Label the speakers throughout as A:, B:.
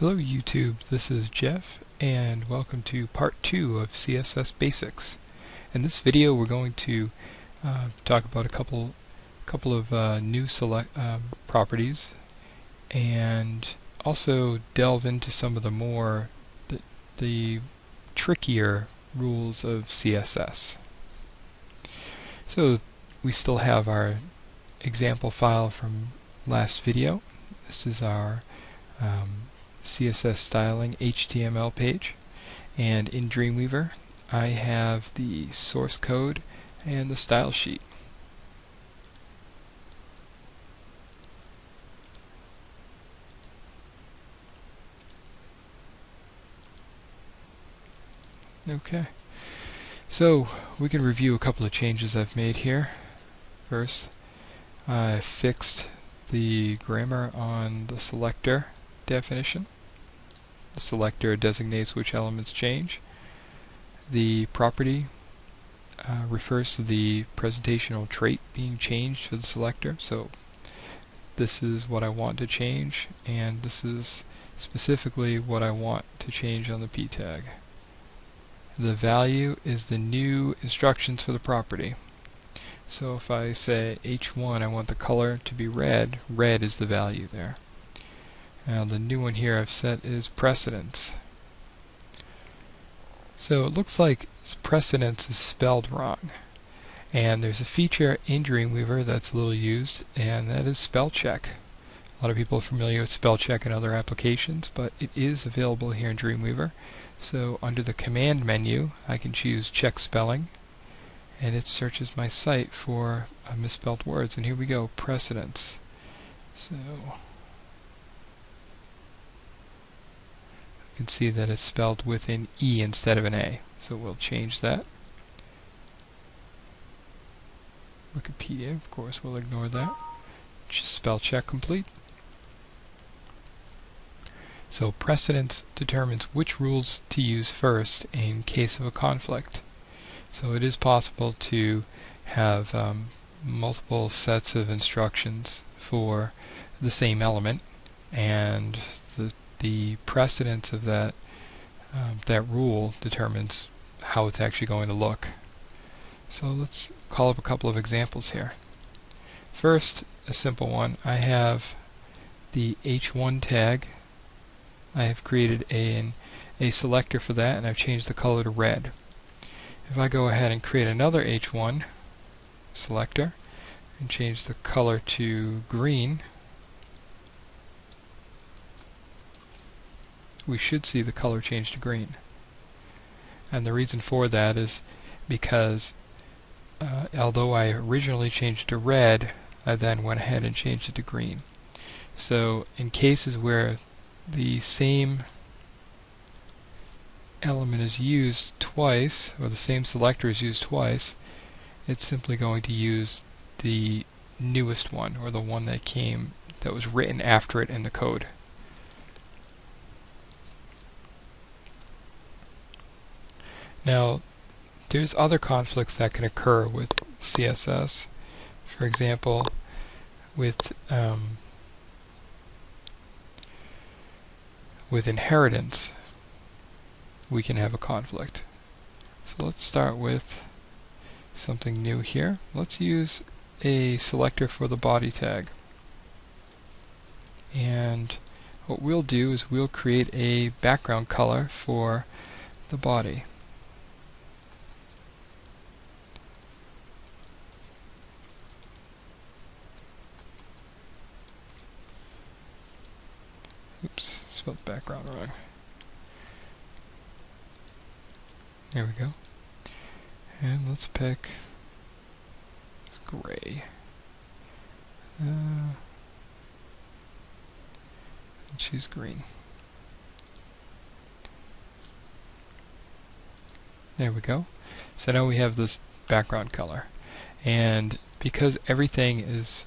A: Hello YouTube, this is Jeff and welcome to part 2 of CSS Basics. In this video we're going to talk about a couple of new properties and also delve into some of the trickier rules of CSS. So we still have our example file from last video. This is our CSS styling HTML page, and in Dreamweaver I have the source code and the style sheet. Okay, so we can review a couple of changes I've made here. First, I fixed the grammar on the selector definition. The selector designates which elements change. The property refers to the presentational trait being changed for the selector. So this is what I want to change, and this is specifically what I want to change on the p tag. The value is the new instructions for the property. So if I say h1, I want the color to be red, red is the value there. Now the new one here I've set is precedence. So it looks like precedence is spelled wrong. And there's a feature in Dreamweaver that's a little used, and that is spell check. A lot of people are familiar with spell check in other applications, but it is available here in Dreamweaver. So under the command menu I can choose check spelling, and it searches my site for misspelled words. And here we go, precedence. So you can see that it's spelled with an E instead of an A. So we'll change that. Wikipedia, of course, we'll ignore that. Just spell check complete. So precedence determines which rules to use first in case of a conflict. So it is possible to have multiple sets of instructions for the same element, and the precedence of that rule determines how it's actually going to look. So let's call up a couple of examples here. First, a simple one. I have the h1 tag. I have created a selector for that, and I've changed the color to red. If I go ahead and create another h1 selector and change the color to green, we should see the color change to green. And the reason for that is because although I originally changed it to red, I then went ahead and changed it to green. So in cases where the same element is used twice, or the same selector is used twice, it's simply going to use the newest one, or the one that was written after it in the code. Now, there's other conflicts that can occur with CSS. For example, with inheritance, we can have a conflict. So let's start with something new here. Let's use a selector for the body tag. And what we'll do is we'll create a background color for the body. Oops, spelled background wrong. There we go. And let's pick gray. And choose green. There we go. So now we have this background color. And because everything is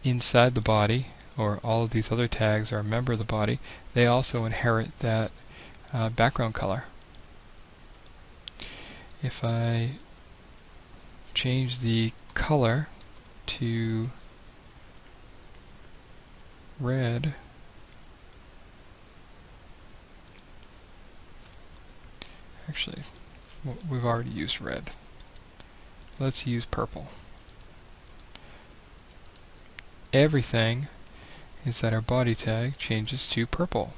A: inside the body, or all of these other tags are a member of the body, they also inherit that background color. If I change the color to red, Actually, we've already used red. Let's use purple. Everything inside our body tag changes to purple.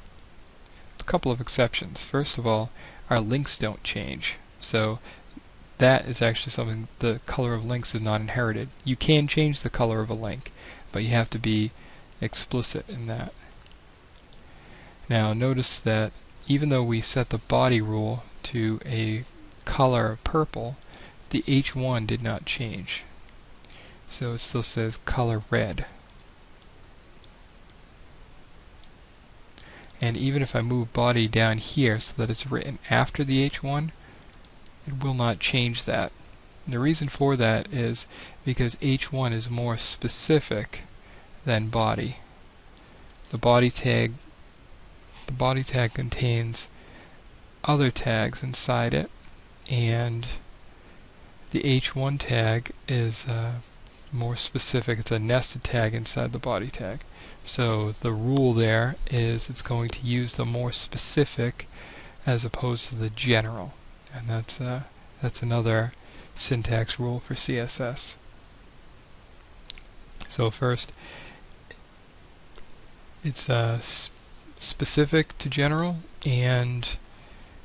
A: A couple of exceptions. First of all, our links don't change. So that is actually something, the color of links is not inherited. You can change the color of a link, but you have to be explicit in that. Now notice that even though we set the body rule to a color purple, the H1 did not change. So it still says color red. And even if I move body down here so that it's written after the H1, it will not change that. And the reason for that is because H1 is more specific than body. The body tag contains other tags inside it, and the H1 tag is more specific. It's a nested tag inside the body tag. So the rule there is it's going to use the more specific as opposed to the general, and that's another syntax rule for CSS. So first, it's specific to general, and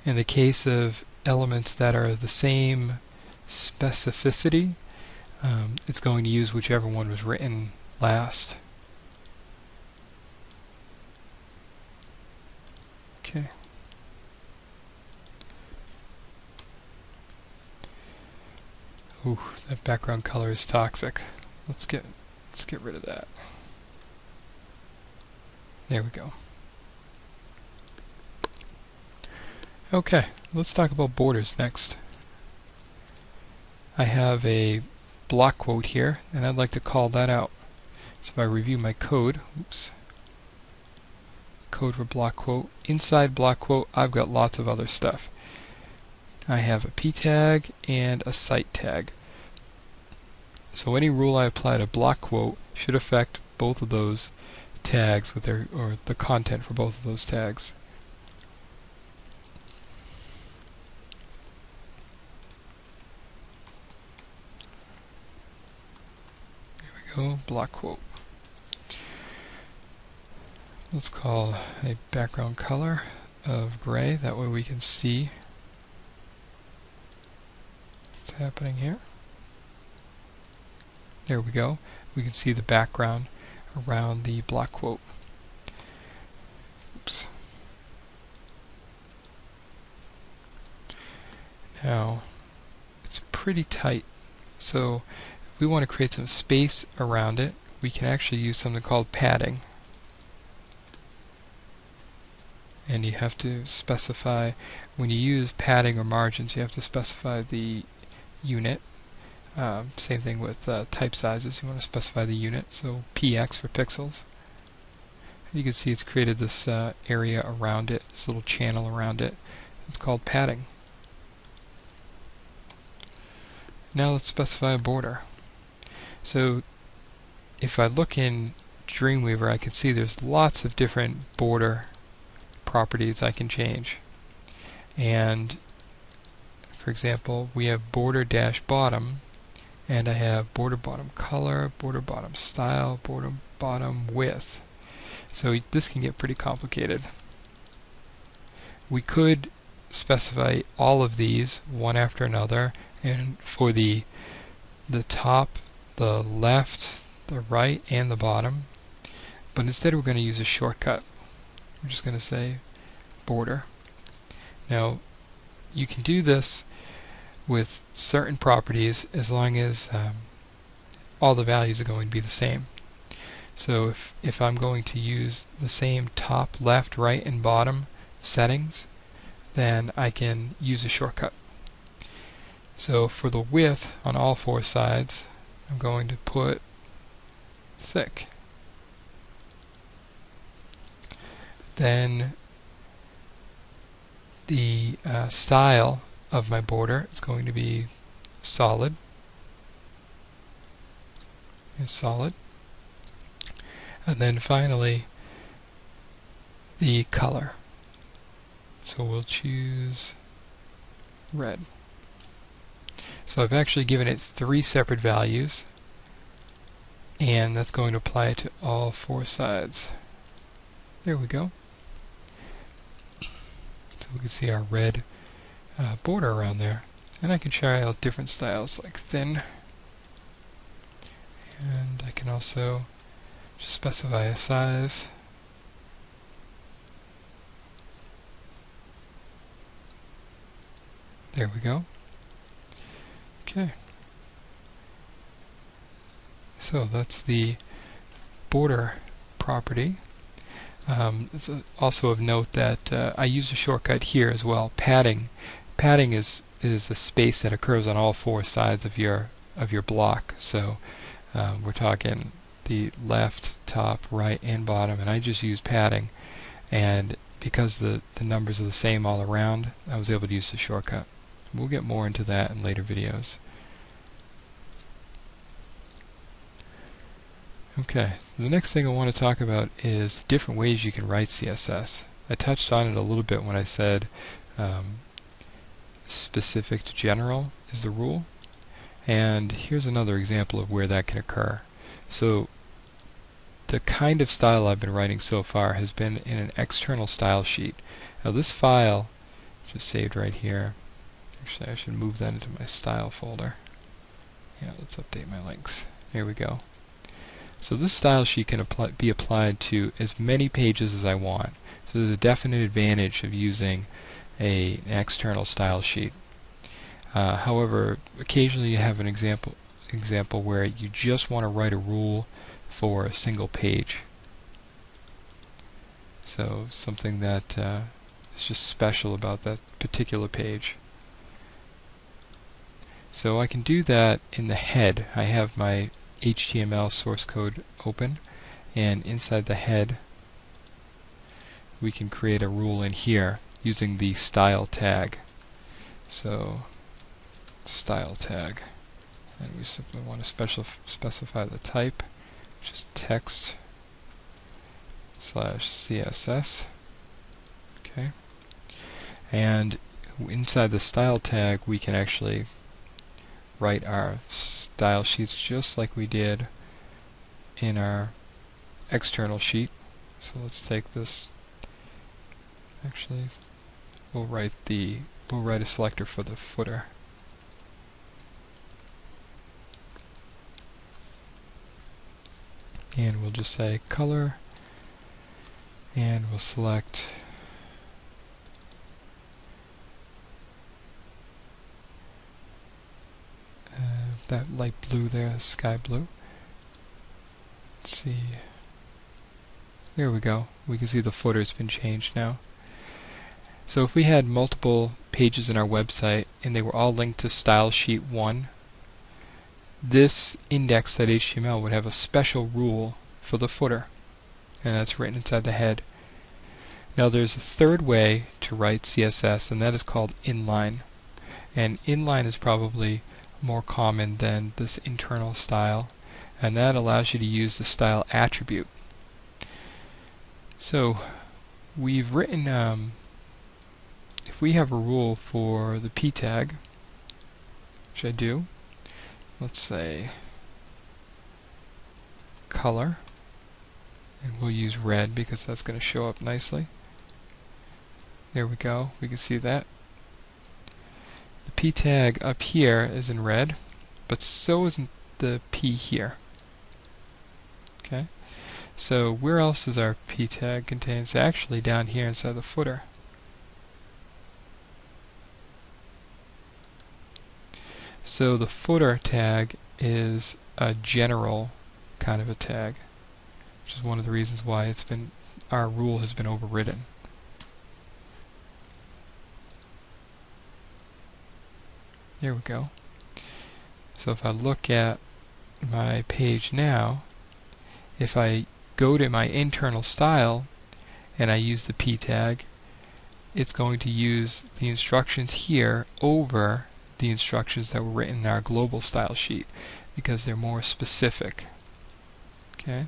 A: in the case of elements that are the same specificity, it's going to use whichever one was written last. Okay. Ooh, that background color is toxic. Let's get rid of that. There we go. Okay, let's talk about borders next. I have a block quote here, and I'd like to call that out. So if I review my code, code for block quote, inside block quote I've got lots of other stuff. I have a p tag and a cite tag. So any rule I apply to block quote should affect both of those tags with or the content for both of those tags. There we go, block quote. Let's call a background color of gray, that way we can see what's happening here. There we go. We can see the background around the block quote. Oops. Now, it's pretty tight, so if we want to create some space around it, we can actually use something called padding. And you have to specify, when you use padding or margins, you have to specify the unit. Same thing with type sizes, you want to specify the unit, so px for pixels. And you can see it's created this area around it, this little channel around it. It's called padding. Now let's specify a border. So if I look in Dreamweaver, I can see there's lots of different border properties I can change. And for example, we have border dash bottom, and I have border bottom color, border bottom style, border bottom width. So this can get pretty complicated. We could specify all of these one after another, and for the top, the left, the right, and the bottom. But instead we're going to use a shortcut. We're just going to say border. Now you can do this with certain properties as long as all the values are going to be the same. So if I'm going to use the same top, left, right, and bottom settings, then I can use a shortcut. So for the width on all four sides, I'm going to put thick. Then the style of my border is going to be solid. Solid. And then finally the color. So we'll choose red. So I've actually given it 3 separate values, and that's going to apply it to all 4 sides. There we go. So we can see our red border around there. And I can try out different styles like thin. And I can also just specify a size. There we go. Okay. So that's the border property. It's also of note that I use a shortcut here as well. Padding. Padding is the space that occurs on all 4 sides of your block. So we're talking the left, top, right, and bottom, and I just use padding. And because the numbers are the same all around, I was able to use the shortcut. We'll get more into that in later videos. Okay, the next thing I want to talk about is the different ways you can write CSS. I touched on it a little bit when I said specific to general is the rule. And here's another example of where that can occur. So the kind of style I've been writing so far has been in an external style sheet. Now this file, just saved right here. Actually, I should move that into my style folder. Yeah, let's update my links. There we go. So this style sheet can be applied to as many pages as I want. So there's a definite advantage of using an external style sheet. However, occasionally you have an example where you just want to write a rule for a single page. So something that is just special about that particular page. So I can do that in the head. I have my HTML source code open, and inside the head we can create a rule in here using the style tag. So style tag, and we simply want to specify the type, which is text/CSS. Okay, and inside the style tag we can actually write our style sheets just like we did in our external sheet. So let's take this. Actually, we'll write a selector for the footer. And we'll just say color, and we'll select that light blue there, sky blue. Let's see. There we go. We can see the footer's been changed now. So if we had multiple pages in our website and they were all linked to style sheet 1, this index.html would have a special rule for the footer, and that's written inside the head. Now there's a third way to write CSS, and that is called inline. And inline is probably more common than this internal style, and that allows you to use the style attribute. So we've written, if we have a rule for the p tag, which I do, let's say color, and we'll use red because that's going to show up nicely. There we go, we can see that. The p tag up here is in red, but so isn't the p here. Okay, so where else is our p tag contained? It's actually down here inside the footer. So the footer tag is a general kind of a tag, which is one of the reasons why our rule has been overridden. There we go. So if I look at my page now, if I go to my internal style and I use the p tag, it's going to use the instructions here over the instructions that were written in our global style sheet because they're more specific. Okay.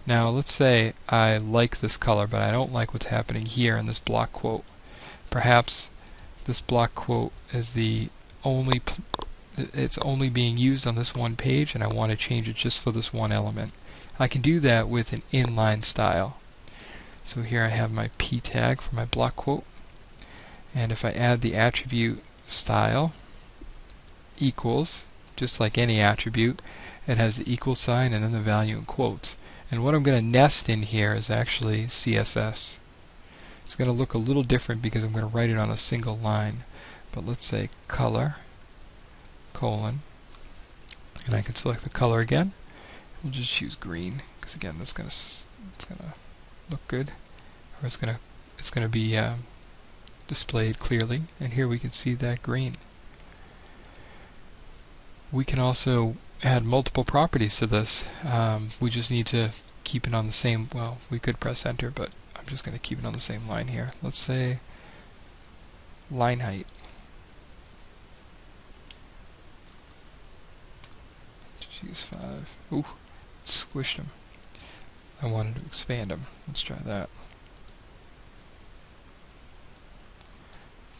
A: Now let's say I like this color, but I don't like what's happening here in this block quote. Perhaps this block quote is the only it's only being used on this one page, and I want to change it just for this one element. I can do that with an inline style. So here I have my p tag for my block quote, and if I add the attribute style equals, just like any attribute, it has the equal sign and then the value in quotes. And what I'm going to nest in here is actually CSS. It's going to look a little different because I'm going to write it on a single line. But let's say color, colon, and I can select the color again. We'll just choose green because again, it's going to look good, or it's going to be displayed clearly. And here we can see that green. We can also add multiple properties to this. We just need to keep it on the same, well, we could press enter, but I'm just going to keep it on the same line here. Let's say line height. Just use 5. Ooh, squished them. I wanted to expand them. Let's try that.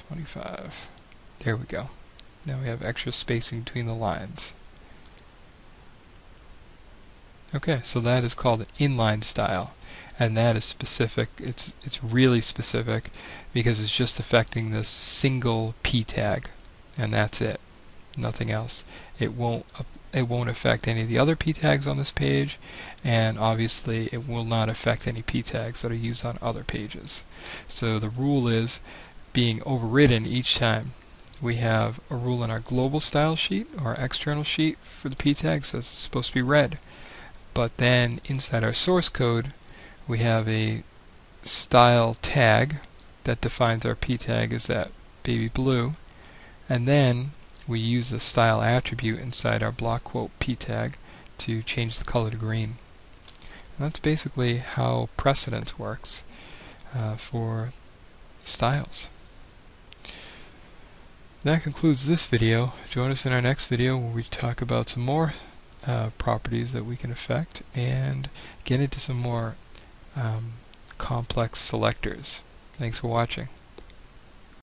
A: 25. There we go. Now we have extra spacing between the lines. Okay, so that is called an inline style, and that is specific. It's really specific because it's just affecting this single p tag, and that's it. Nothing else. It won't affect any of the other p tags on this page, and obviously it will not affect any p tags that are used on other pages. So the rule is being overridden each time. We have a rule in our global style sheet, or our external sheet for the p tag says it's supposed to be red. But then inside our source code we have a style tag that defines our p tag as that baby blue, and then we use the style attribute inside our block quote p tag to change the color to green. And that's basically how precedence works for styles. That concludes this video. Join us in our next video where we talk about some more properties that we can affect and get into some more complex selectors. Thanks for watching.